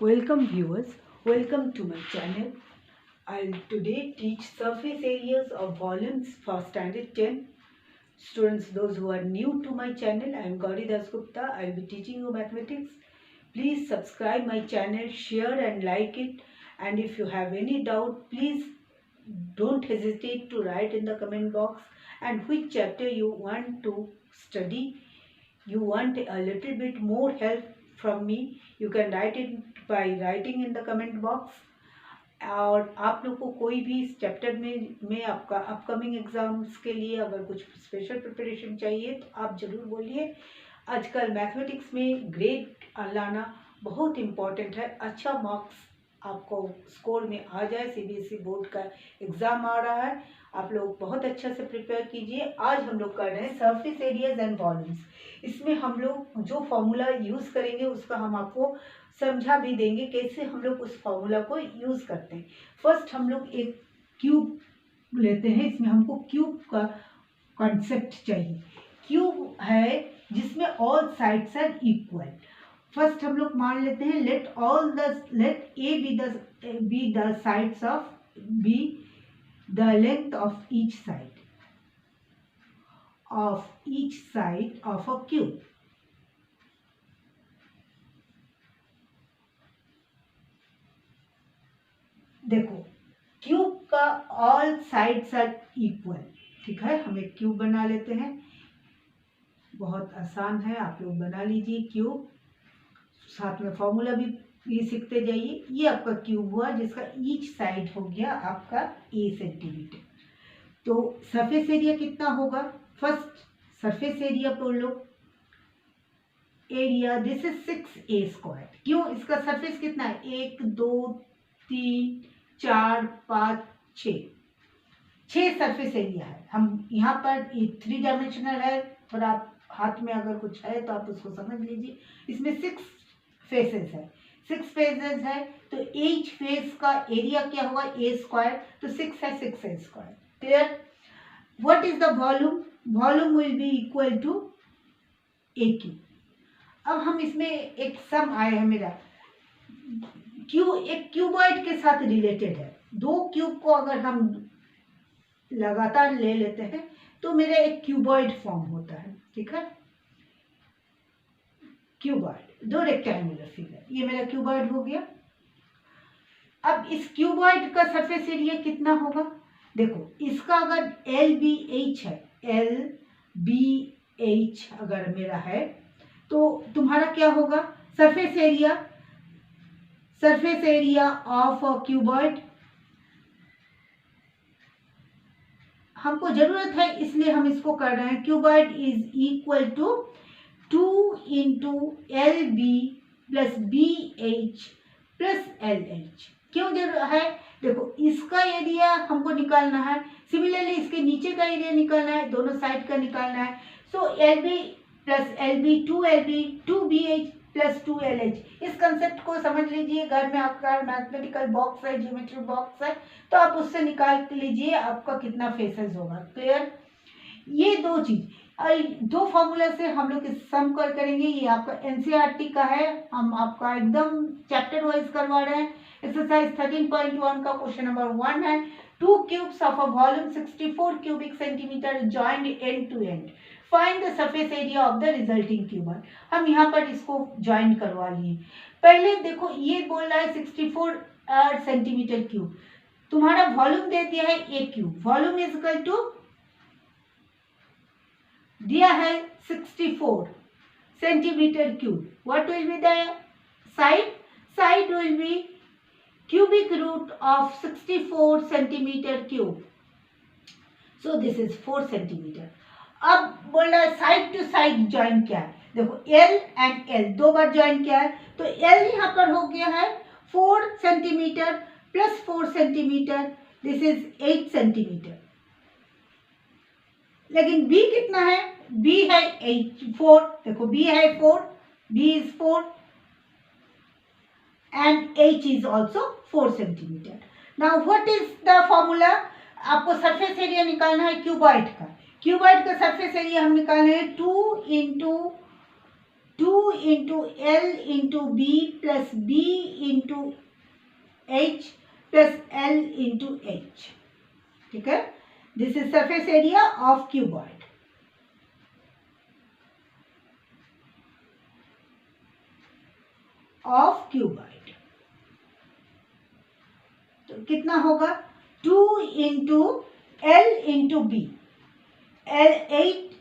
Welcome viewers, welcome to my channel. I'll today teach surface areas of volumes for standard 10. Students, those who are new to my channel, I am Gauri Das Gupta. I'll be teaching you mathematics. Please subscribe my channel, share and like it. And if you have any doubt, please don't hesitate to write in the comment box and which chapter you want to study. You want a little bit more help from me, you can write it by writing in the comment box. और आप लोग को कोई भी इस chapter में आपका upcoming exams के लिए अगर कुछ स्पेशल प्रिपरेशन चाहिए तो आप ज़रूर बोलिए। आजकल मैथमेटिक्स में ग्रेड लाना बहुत इम्पॉर्टेंट है। अच्छा मार्क्स आपको स्कोर में आ जाए। सीबीएसई बोर्ड का एग्ज़ाम आ रहा है, आप लोग बहुत अच्छा से प्रिपेयर कीजिए। आज हम लोग कर रहे हैं सरफेस एरियाज एंड वॉल्यूम्स। इसमें हम लोग जो फॉर्मूला यूज़ करेंगे उसका हम आपको समझा भी देंगे कैसे हम लोग उस फॉर्मूला को यूज़ करते हैं। फर्स्ट हम लोग एक क्यूब लेते हैं। इसमें हमको क्यूब का कॉन्सेप्ट चाहिए। क्यूब है जिसमें all sides are equal. First हम लोग मान लेते हैं let a be the sides of be the length of each side of a cube. देखो क्यूब का ऑल साइड्स आर इक्वल, ठीक है। हम एक क्यूब बना लेते हैं, बहुत आसान है, आप लोग बना लीजिए क्यूब। साथ में फॉर्मूला भी सीखते जाइए। ये आपका क्यूब हुआ जिसका ईच साइड हो गया आपका ए सेंटीमीटर। तो सरफेस एरिया कितना होगा? फर्स्ट सरफेस एरिया बोल लो। Area this is 6a²। क्यों? इसका सरफेस कितना है? 1 2 3 4 5 6 सरफेस एरिया है। हम यहाँ पर 3 डायमेंशनल है, पर आप हाथ में अगर कुछ है तो आप उसको समझ लीजिए। इसमें 6 फेसेस है, 6 फेसेस है तो ईच फेस का एरिया क्या होगा? a²। तो 6 है, 6a²। Clear? What is the volume? Volume will be equal to a³। अब हम इसमें एक सम आया है मेरा, एक क्यूबॉइड के साथ रिलेटेड है। दो क्यूब को अगर हम लगातार ले लेते हैं तो मेरा एक क्यूबॉइड फॉर्म होता है, ठीक है। क्यूबॉइड, दो रेक्टेंगुलर फिगर, ये मेरा क्यूबॉइड हो गया। अब इस क्यूबॉइड का सरफेस एरिया कितना होगा? देखो इसका अगर LBH है, LBH अगर मेरा है तो तुम्हारा क्या होगा? Surface area of a cuboid. हमको जरूरत है इसलिए हम इसको कर रहे हैं। Cuboid is equal to 2 into LB plus BH plus LH। क्यों जरूरत है? देखो इसका एरिया हमको निकालना है, सिमिलरली इसके नीचे का एरिया निकालना है, दोनों साइड का निकालना है। सो LB plus LB 2LB 2BH plus 2LH। इस कंसेप्ट को समझ लीजिए। घर में आपका मैथमेटिकल बॉक्स है, ज्योमेट्री बॉक्स है, तो आप उससे निकाल लीजिए आपका कितना फेसेस होगा। क्लियर? ये दो चीज, दो फॉर्मूला से हम लोग इस सम कर करेंगे। ये आपका NCERT का है, हम आपका एकदम चैप्टर वाइज करवा रहे हैं। एक्सरसाइज 13.1 का क्वेश्चन नंबर 1 है। 2 cubes of a volume 64 cubic centimetre joined end to end, find the surface area of the resulting cube. हम यहाँ पर इसको ज्वाइन करवा लिए। पहले देखो ये बोल रहा है 64 सेंटीमीटर क्यूब, तुम्हारा वॉल्यूम दे दिया है a cube. Volume is equal to दिया है 64 centimetre cube. What will be the side will be cubic root of 64 centimetre cube. So this is 4 centimetre. अब बोल रहा है साइड टू साइड ज्वाइन क्या है? देखो L एंड L दो बार ज्वाइन किया है, तो L यहाँ पर हो गया है 4 centimetre plus 4 centimetre, this is 8 centimetre. लेकिन B कितना है? B है 4। देखो B है 4, B is 4 and H is also 4 centimeter. Now what is the formula? आपको सरफेस एरिया निकालना है क्यूबॉइड का। क्यूबॉइड का सरफेस एरिया हम निकालने हैं 2 into 2 into L into B plus B into H plus L into H. ठीक है, this is surface area of cuboid. Of cuboid तो कितना होगा 2 into L into B, L 8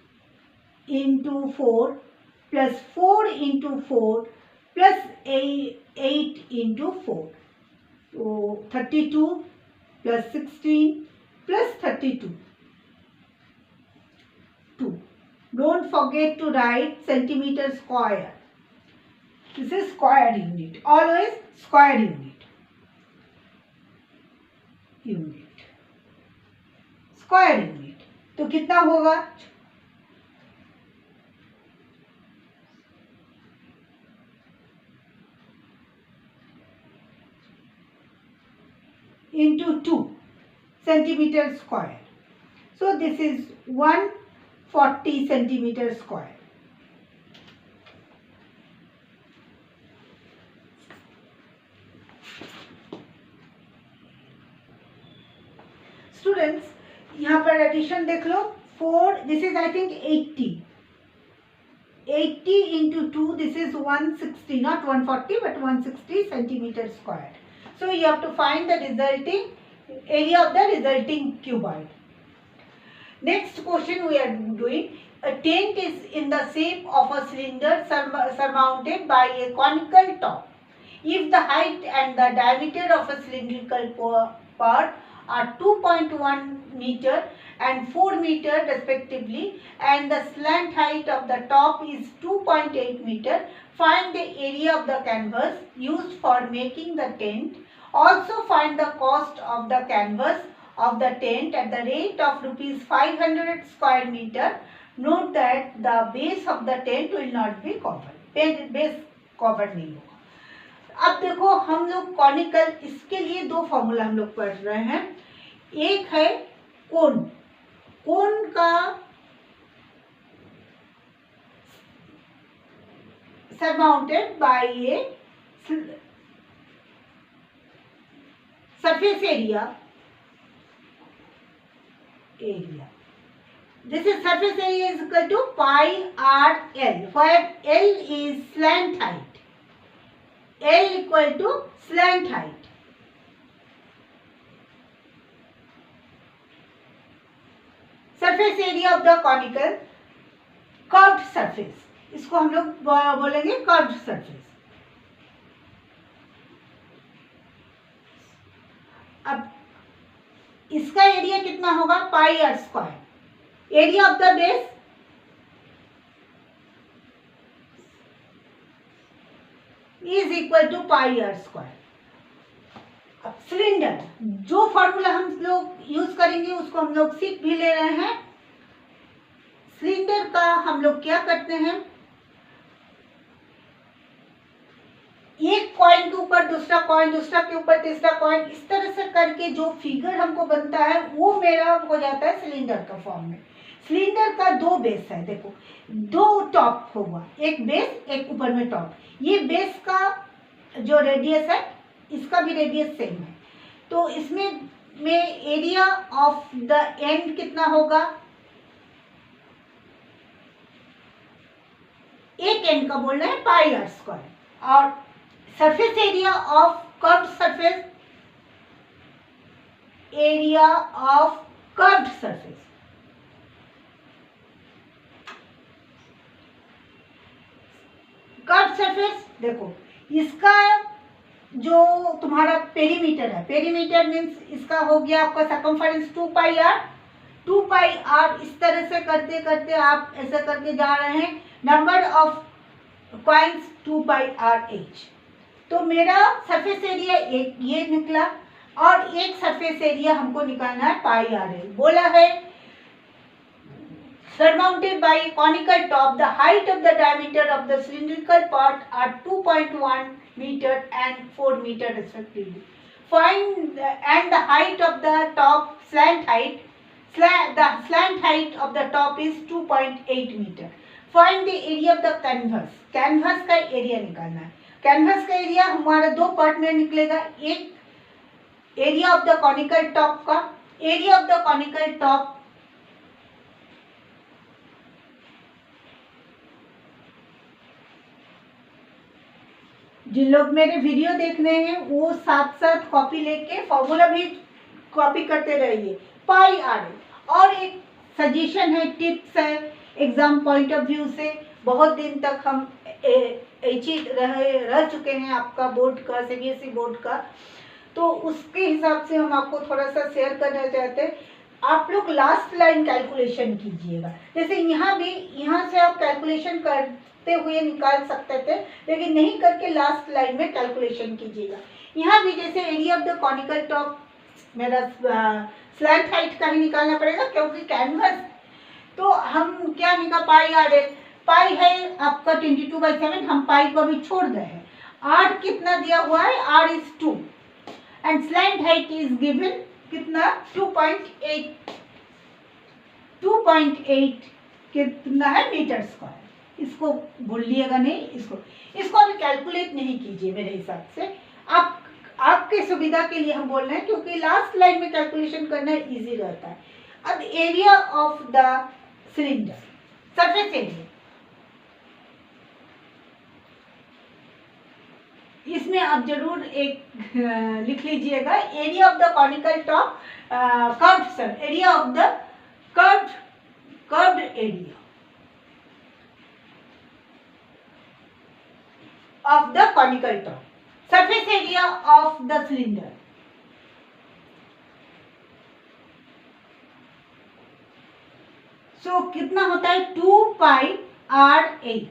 into 4 plus 4 into 4 plus 8 into 4, तो 32 plus 16 plus 32 2. Don't forget to write centimeter square. This is square unit. Always square unit. Square unit. तो कितना होगा into 2 centimeter square. So this is 140 centimeter square. Students, यहाँ पर addition देख लो 4, this is I think 80 into 2, this is 160, not 140 but 160 centimeter square. So you have to find the resulting area of the resulting cuboid. Next question we are doing, a tent is in the shape of a cylinder surmounted by a conical top. If the height and the diameter of a cylindrical part are 2.1 meter and 4 meter respectively, and the slant height of the top is 2.8 meter, find the area of the canvas used for making the tent. Also find the cost of the canvas of the tent at the rate of rupees 500 square meter. Note that the base of the tent will not be covered. Base covered नहीं होगा. अब देखो हम लोग conical, इसके लिए दो formula हम लोग पढ़ रहे हैं. एक है कोन, कोन का surmounted by a surface area. This is surface area is equal to pi r L, where L is slant height. L equal to slant height. Surface area of the conical curved surface, इसको हम लोग बोलेंगे curved surface. अब इसका area कितना होगा pi r square. Area of the base is equal to pi r square. अब cylinder, जो फॉर्मूला हम लोग यूज करेंगे उसको हम लोग सीख भी ले रहे हैं. सिलेंडर का हम लोग क्या करते हैं, एक कॉइन के ऊपर दूसरा कॉइन, दूसरा के ऊपर तीसरा कॉइन, इस तरह से करके जो फिगर हमको बनता है वो मेरा हो जाता है सिलेंडर का फॉर्म में. सिलेंडर का दो बेस है, देखो दो टॉप होगा, एक बेस एक ऊपर में टॉप. ये बेस का जो रेडियस है इसका भी रेडियस सेम है, तो इसमें एरिया ऑफ द एंड कितना होगा, एक एंड का बोलना है पाई आर स्क्वायर. और surface area of curved surface, area of curved surface, curved surface देखो इसका जो तुम्हारा पेरीमीटर है, पेरीमीटर मीन्स इसका हो गया आपका circumference 2 pi r. 2 pi r इस तरह से करते करते आप ऐसा करके जा रहे हैं. Number of coins 2 pi R H. तो मेरा सरफेस एरिया एक ये निकला और एक सरफेस एरिया हमको निकालना है पाई आर एल. बोला है surmounted by a conical top, the height of the diameter of the cylindrical part are 2.1 meter and 4 meter respectively. Find and the height of the top slant height. The slant height of the top is 2.8 meter. Find the area of the canvas, canvas का area निकालना है। Canvas का area हमारा दो part में निकलेगा, एक area of the conical top का, area of the conical top जिन लोग मेरे वीडियो देख रहे हैं वो साथ साथ कॉपी लेके फॉर्मूला भी कॉपी करते रहिए, पाई आर। और एक सजेशन है, टिप्स है, एग्जाम पॉइंट ऑफ व्यू से बहुत दिन तक हम रह चुके हैं आपका बोर्ड का, सीबीएसई बोर्ड का, तो उसके हिसाब से हम आपको थोड़ा सा शेयर करना चाहते हैं। आप लोग लास्ट लाइन कैलकुलेशन कीजिएगा, जैसे यहाँ भी, यहाँ से आप कैलकुलेशन करते हुए निकाल सकते थे, लेकिन नहीं करके लास्ट लाइन में कैलकुलेशन कीजिएगा। यहाँ भी जैसे area of the conical top मेरा स्लैंट हाइट का ही निकालना पड़ेगा, क्योंकि कैनवस तो हम क्या निकाल, पाई आर एल, पाई है आपका 22/7, हम पाई को अभी छोड़ रहे हैं। आर कितना दिया हुआ है, r is 2 and slant height is given कितना, 2.8 कितना है, मीटर स्क्वायर। इसको भूलिएगा नहीं, इसको अभी कैलकुलेट नहीं कीजिए मेरे हिसाब से, आपके सुविधा के लिए हम बोल रहे हैं, क्योंकि लास्ट लाइन में कैलकुलेशन करना इजी रहता है। अब area of the cylinder, surface area, इसमें आप जरूर एक लिख लीजिएगा, area of the conical top curved sir, area of the curved area of the conical top, surface area of the cylinder. So कितना होता है, 2πRh।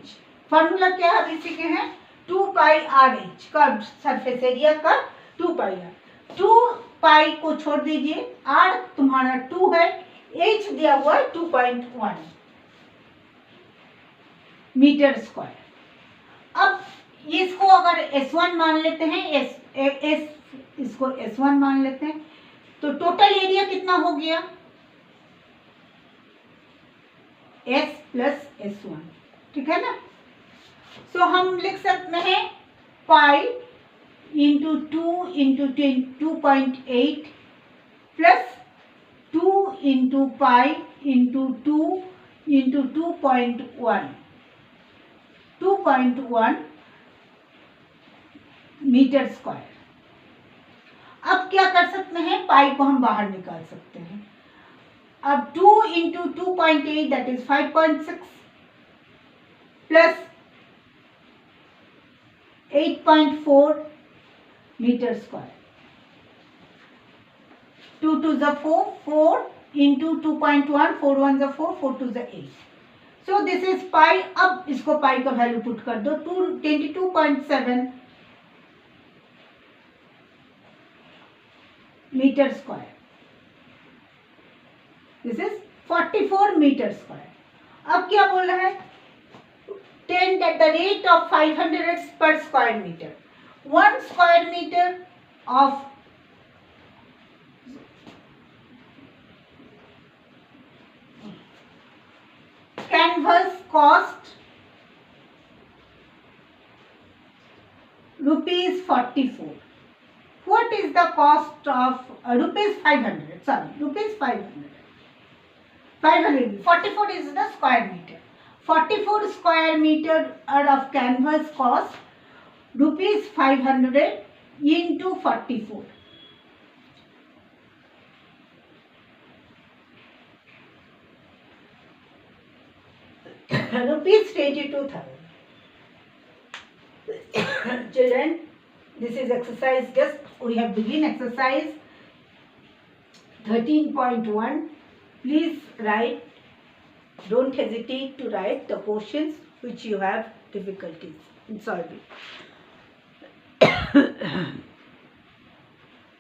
फॉर्मूला क्या है इसी के हैं, 2πRh, कर्व सरफेस एरिया का 2πr। 2π को छोड़ दीजिए, r तुम्हारा 2 है, h दिया हुआ है 2.1 मीटर स्क्वायर। अब इसको अगर S1 मान लेते हैं, इसको S1 मान लेते हैं, तो टोटल एरिया कितना हो गया, S प्लस S1, ठीक है ना। सो हम लिख सकते हैं pi into 2 into 2.8 plus 2 into pi into 2 into 2.1 metre square. अब क्या कर सकते हैं, पाई को हम बाहर निकाल सकते हैं। अब 2 into 2.8 that is 5.6 plus 8.4 metre square. 2 2 ज़ा 4, 4 इंटू 2.1, 4 1 ज़ा 4, 4 2 ज़ा 8। So this is pi. अब इसको पाई का वैल्यू पुट कर दो, 22.7 metre square, this is 44 metre square. अब क्या बोल रहा है, 10 at the rate of 500 per square meter, 1 square meter of canvas cost rupees 44. What is the cost of rupees 500? Sorry, rupees 500. 500. 44 is the square meter. 44 square meter of canvas cost rupees 500 into 44. Rupees 22,000. Children, this is exercise, just we have begin exercise 13.1. Please write, don't hesitate to write the questions which you have difficulties in solving.